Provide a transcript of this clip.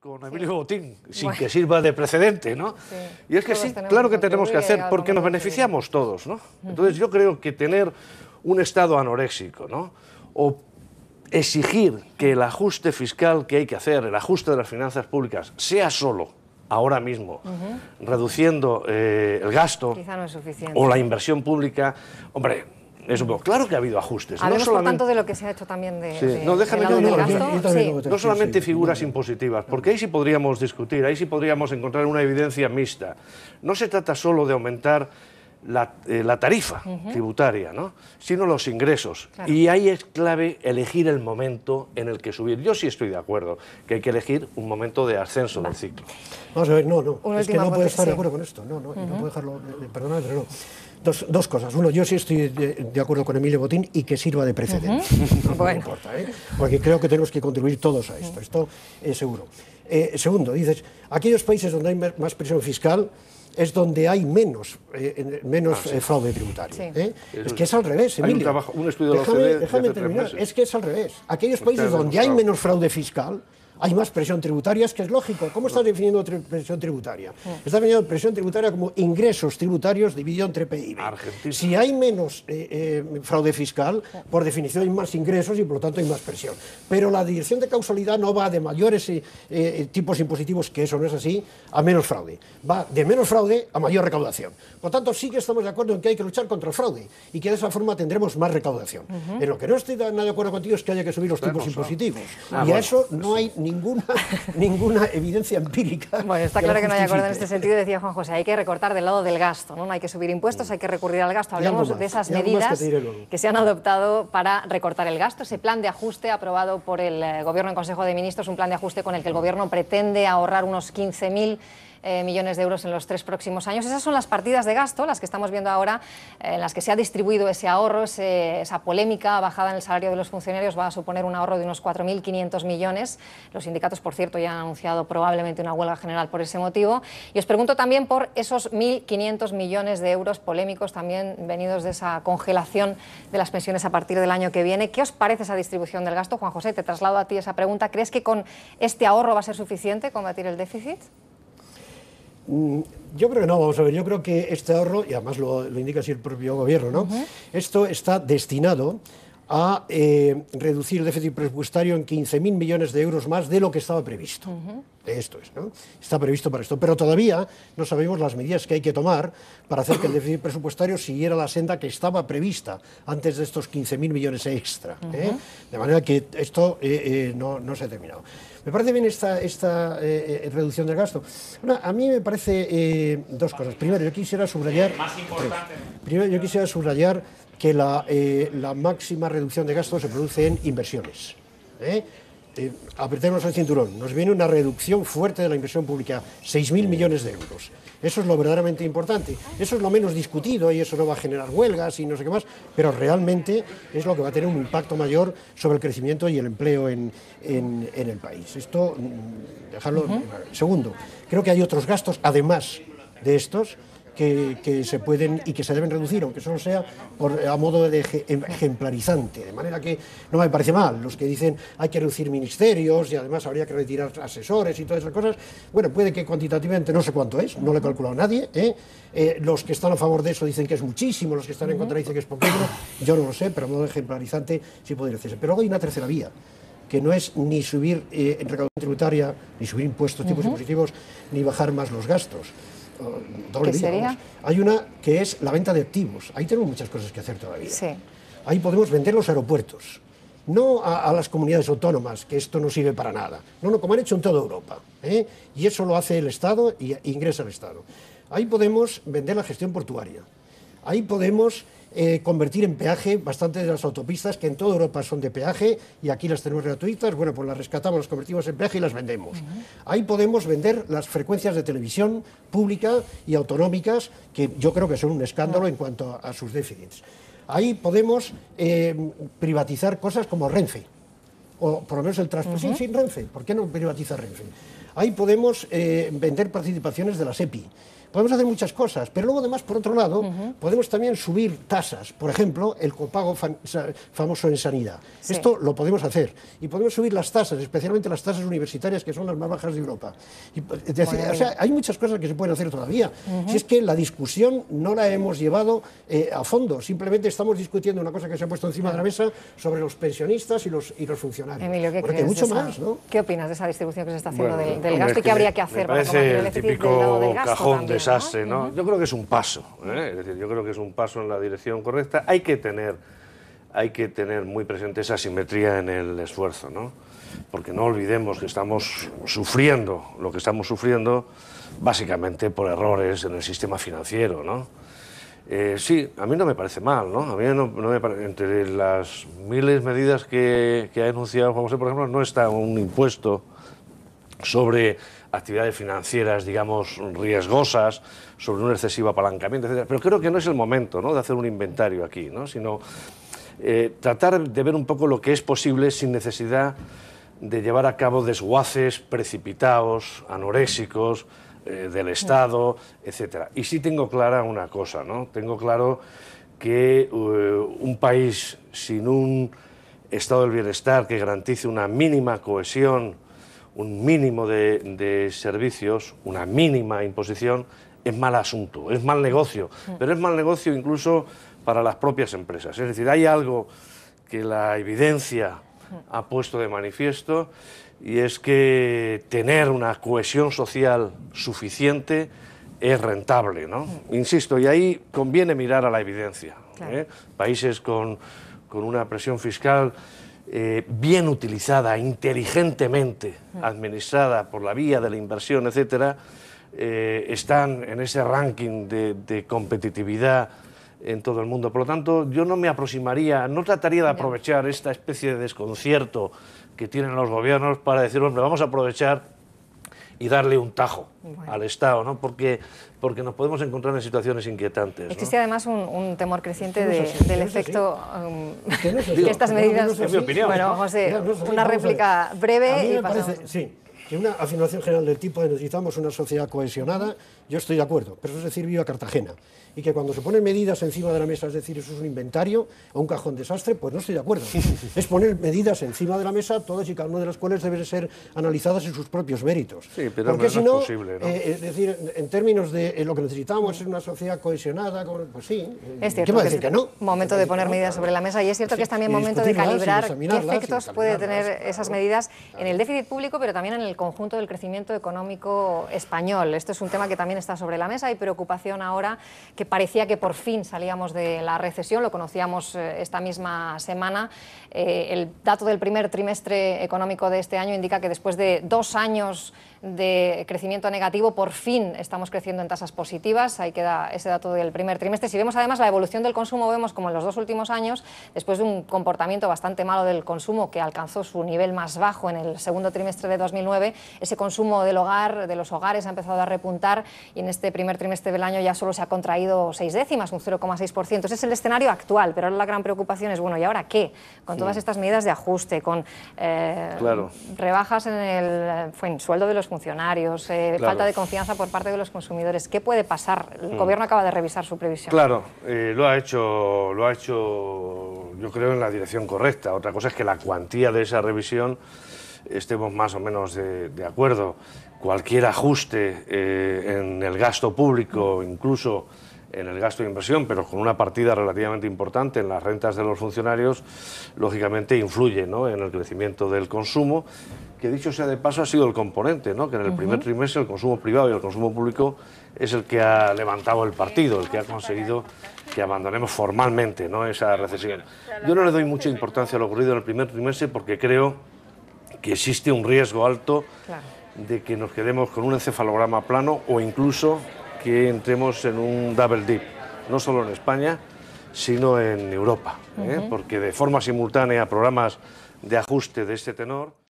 con Emilio Botín, sin que sirva de precedente, ¿no? Sí. Y es que sí, claro que tenemos que hacer, porque nos beneficiamos todos, ¿no? Entonces yo creo que tener un Estado anoréxico, ¿no? O exigir que el ajuste fiscal que hay que hacer, el ajuste de las finanzas públicas, sea solo ahora mismo, reduciendo el gasto, quizá no es suficiente, o la inversión pública, hombre, es un poco. Claro que ha habido ajustes. Hablemos, por tanto, de lo que se ha hecho también no, déjame del gasto. No solamente figuras impositivas, porque ahí sí podríamos discutir, ahí sí podríamos encontrar una evidencia mixta. No se trata solo de aumentar la tarifa tributaria, ¿no? Sino los ingresos. Claro. Y ahí es clave elegir el momento en el que subir. Yo sí estoy de acuerdo que hay que elegir un momento de ascenso del ciclo. Vamos a ver, es que no puedo estar de acuerdo con esto. No puedo dejarlo, perdóname, pero no. Dos cosas. Uno, yo sí estoy de acuerdo con Emilio Botín y que sirva de precedente. No me importa, porque creo que tenemos que contribuir todos a esto. Esto es seguro. Segundo, dices, aquellos países donde hay más presión fiscal es donde hay menos fraude tributario. Sí. Es que es al revés, Emilio. Hay un estudio de la OCDE. Déjame terminar. Es que es al revés. Aquellos países donde hay menos fraude fiscal, hay más presión tributaria, es que es lógico. ¿Cómo estás definiendo presión tributaria? Estás definiendo presión tributaria como ingresos tributarios dividido entre PIB. Argentina. Si hay menos fraude fiscal, por definición hay más ingresos y por lo tanto hay más presión. Pero la dirección de causalidad no va de mayores tipos impositivos, que eso no es así, a menos fraude. Va de menos fraude a mayor recaudación. Por tanto, sí que estamos de acuerdo en que hay que luchar contra el fraude y que de esa forma tendremos más recaudación. En lo que no estoy nada de acuerdo contigo es que haya que subir los tipos impositivos. Y a eso no hay ninguna evidencia empírica. Bueno, está claro que no hay acuerdo en este sentido, decía Juan José, hay que recortar del lado del gasto, ¿no? No hay que subir impuestos, hay que recurrir al gasto. Hablemos de esas medidas que se han adoptado para recortar el gasto, ese plan de ajuste aprobado por el Gobierno en Consejo de Ministros, un plan de ajuste con el que el Gobierno pretende ahorrar unos 15.000 millones de euros en los 3 próximos años. Esas son las partidas de gasto, las que estamos viendo ahora, en las que se ha distribuido ese ahorro, esa polémica bajada en el salario de los funcionarios va a suponer un ahorro de unos 4.500 millones. Los sindicatos, por cierto, ya han anunciado probablemente una huelga general por ese motivo. Y os pregunto también por esos 1.500 millones de euros polémicos también venidos de esa congelación de las pensiones a partir del año que viene. ¿Qué os parece esa distribución del gasto? Juan José, te traslado a ti esa pregunta. ¿Crees que con este ahorro va a ser suficiente combatir el déficit? Yo creo que no, vamos a ver, yo creo que este ahorro, y además lo indica así el propio gobierno, ¿no? Esto está destinado a reducir el déficit presupuestario en 15.000 millones de euros más de lo que estaba previsto. Esto es, ¿no? Está previsto para esto, pero todavía no sabemos las medidas que hay que tomar para hacer que el déficit presupuestario siguiera la senda que estaba prevista antes de estos 15.000 millones extra. De manera que esto no se ha terminado. Me parece bien esta reducción del gasto. A mí me parece dos cosas. Primero, yo quisiera subrayar que la máxima reducción de gasto se produce en inversiones. Apretémonos el cinturón. Nos viene una reducción fuerte de la inversión pública, 6.000 millones de euros. Eso es lo verdaderamente importante. Eso es lo menos discutido y eso no va a generar huelgas y no sé qué más, pero realmente es lo que va a tener un impacto mayor sobre el crecimiento y el empleo en el país. Esto, dejarlo. Segundo, creo que hay otros gastos, además de estos, que se pueden y que se deben reducir, aunque solo sea a modo de ejemplarizante, de manera que no me parece mal. Los que dicen hay que reducir ministerios y además habría que retirar asesores y todas esas cosas, bueno, puede que cuantitativamente no sé cuánto es, no lo he calculado a nadie, los que están a favor de eso dicen que es muchísimo, los que están en contra dicen que es poquito, yo no lo sé, pero a modo de ejemplarizante sí podría decirse. Pero luego hay una tercera vía, que no es ni subir en recaudación tributaria, ni subir impuestos, tipos impositivos, ni bajar más los gastos. ¿Qué sería? Hay una que es la venta de activos. Ahí tenemos muchas cosas que hacer todavía. Sí. Ahí podemos vender los aeropuertos, no a las comunidades autónomas, que esto no sirve para nada. No, como han hecho en toda Europa. Y eso lo hace el Estado y ingresa el Estado. Ahí podemos vender la gestión portuaria. Ahí podemos convertir en peaje bastante de las autopistas que en toda Europa son de peaje y aquí las tenemos gratuitas, bueno, pues las rescatamos, las convertimos en peaje y las vendemos. Ahí podemos vender las frecuencias de televisión pública y autonómicas, que yo creo que son un escándalo en cuanto a sus déficits. Ahí podemos privatizar cosas como Renfe, o por lo menos el transporte. Sí, Renfe, ¿por qué no privatiza Renfe? Ahí podemos vender participaciones de la SEPI. podemos hacer muchas cosas, pero luego además, por otro lado, podemos también subir tasas, por ejemplo, el copago famoso en sanidad. Sí. Esto lo podemos hacer, y podemos subir las tasas, especialmente las tasas universitarias, que son las más bajas de Europa. Y, es decir, o sea, hay muchas cosas que se pueden hacer todavía. Si es que la discusión no la hemos llevado a fondo, simplemente estamos discutiendo una cosa que se ha puesto encima de la mesa sobre los pensionistas y los funcionarios. Emilio, ¿qué crees mucho de esa, más, ¿no? ¿Qué opinas de esa distribución que se está haciendo del gasto y qué habría que hacer para combatir el déficit del lado del gasto? Cajón también, desastre, ¿no? Yo creo que es un paso, es decir, yo creo que es un paso en la dirección correcta. Hay que tener muy presente esa simetría en el esfuerzo, ¿no? Porque no olvidemos que estamos sufriendo lo que estamos sufriendo básicamente por errores en el sistema financiero, ¿no? Sí, a mí no me parece mal, ¿no? A mí no me parece, entre las miles de medidas que ha enunciado Juan José, por ejemplo, no está un impuesto sobre actividades financieras, digamos, riesgosas, sobre un excesivo apalancamiento, etc. Pero creo que no es el momento, ¿no?, de hacer un inventario aquí, ¿no?, sino tratar de ver un poco lo que es posible sin necesidad de llevar a cabo desguaces precipitados, anoréxicos, del Estado, etc. Y sí tengo clara una cosa, ¿no? Tengo claro que un país sin un estado del bienestar que garantice una mínima cohesión, un mínimo de servicios, una mínima imposición, es mal asunto, es mal negocio, pero es mal negocio incluso para las propias empresas. Es decir, hay algo que la evidencia ha puesto de manifiesto, y es que tener una cohesión social suficiente es rentable, ¿no? Insisto, y ahí conviene mirar a la evidencia. Claro. Países con una presión fiscal bien utilizada, inteligentemente administrada por la vía de la inversión, etcétera, están en ese ranking de competitividad en todo el mundo. Por lo tanto, yo no me aproximaría, no trataría de aprovechar esta especie de desconcierto que tienen los gobiernos para decir, hombre, vamos a aprovechar y darle un tajo al Estado, ¿no? Porque nos podemos encontrar en situaciones inquietantes, ¿no? Existe además un temor creciente del efecto que estas medidas... Es mi opinión. Bueno, José, una réplica breve y pasamos. Sí, que una afirmación general del tipo de necesitamos una sociedad cohesionada, yo estoy de acuerdo, pero eso es decir, viva Cartagena. Y que cuando se ponen medidas encima de la mesa, es decir, eso es un inventario o un cajón desastre, pues no estoy de acuerdo. Es poner medidas encima de la mesa, todas y cada una de las cuales deben ser analizadas en sus propios méritos. Sí, pero porque si no, es posible, ¿no? Es decir, en términos de lo que necesitamos es una sociedad cohesionada, pues sí. Es cierto, ¿qué va a decir que no? Momento de poner medidas sobre la mesa, y es cierto que es también momento de calibrar qué efectos puede tener esas medidas en el déficit público, pero también en el conjunto del crecimiento económico español. Esto es un tema que también está sobre la mesa. Hay preocupación ahora, que parecía que por fin salíamos de la recesión, lo conocíamos esta misma semana. El dato del primer trimestre económico de este año indica que después de 2 años de crecimiento negativo, por fin estamos creciendo en tasas positivas. Ahí queda ese dato del primer trimestre. Si vemos además la evolución del consumo, vemos como en los 2 últimos años, después de un comportamiento bastante malo del consumo que alcanzó su nivel más bajo en el segundo trimestre de 2009, ese consumo del hogar, de los hogares, ha empezado a repuntar, y en este primer trimestre del año ya solo se ha contraído 6 décimas, un 0,6%. Ese es el escenario actual, pero ahora la gran preocupación es, bueno, ¿y ahora qué? Con todas estas medidas de ajuste, con rebajas en el sueldo de los funcionarios, falta de confianza por parte de los consumidores. ¿Qué puede pasar? El gobierno acaba de revisar su previsión. Claro, lo ha hecho yo creo en la dirección correcta. Otra cosa es que la cuantía de esa revisión estemos más o menos de acuerdo. Cualquier ajuste en el gasto público, incluso en el gasto de inversión, pero con una partida relativamente importante en las rentas de los funcionarios, lógicamente influye, ¿no?, en el crecimiento del consumo, que dicho sea de paso ha sido el componente, ¿no?, que en el primer trimestre el consumo privado y el consumo público es el que ha levantado el partido, el que ha conseguido que abandonemos formalmente, ¿no?, esa recesión. Yo no le doy mucha importancia a lo ocurrido en el primer trimestre, porque creo que existe un riesgo alto de que nos quedemos con un encefalograma plano, o incluso que entremos en un double dip, no solo en España, sino en Europa, porque de forma simultánea programas de ajuste de este tenor